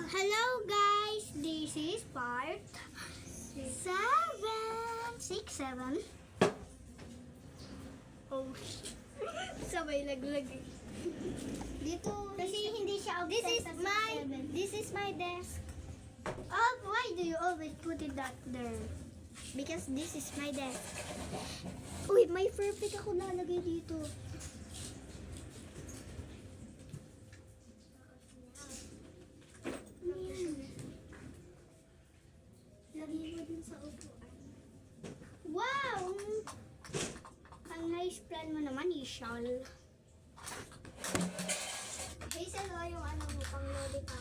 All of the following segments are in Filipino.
Hello guys, this is part 7. Oh, sabay laglag eh. Dito, Kasi hindi siya This is my desk. Oh, why do you always put it that there? Because this is my desk. Uy, may perfect ako nalagay dito. Lagay mo din sa upuan. Wow! Ang nice plan mo naman, Ishal. Hazel, yung ano mo, pang lodi ka.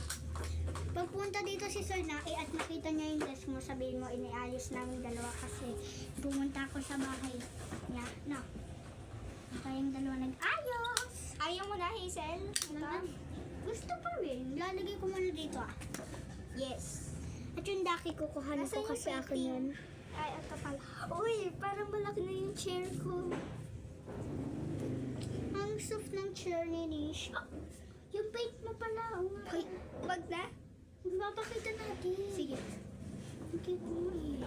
Pagpunta dito si Sir Naki at nakita niya yung desk mo, sabihin mo, iniayos namin dalawa kasi pumunta ako sa bahay niya. No. Kayong dalawa nag-ayos. ayaw mo na, Hazel? Gusto pa rin. Lalagay ko muna dito ah. Yes. At yung daki kukuhanin ko Nasaan yung kasi akin painting? yun. Ay, ito pala. Uy, parang malaki na yung chair ko. Ang soft ng chair ni Nish. Oh, yung paint mo pala. Oh, Ay, wag na. magpapakita natin. Sige. Okay po eh.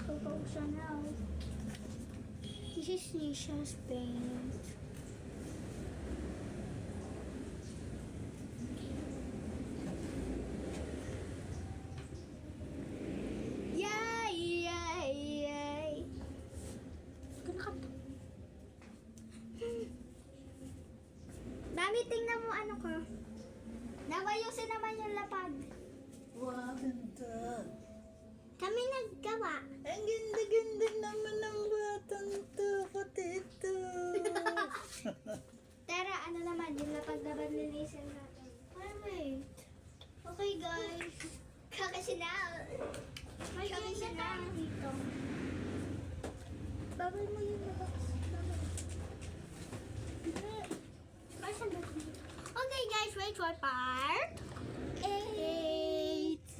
Papausan na. This is Nisha's paint. Yay! Yay! Yay! Mami, tingnan mo ano ko. Nawayusin naman yung lapad. Wow, ganda. Kami naggawa. Ang ganda-ganda naman ng batang to, pati ito. Tara, ano naman, yung lapad na banlilisin natin. Alright. Okay guys. Kakasinal. May ganda tayo dito. Bawal mo yung labas. Okay guys, wait for part 8.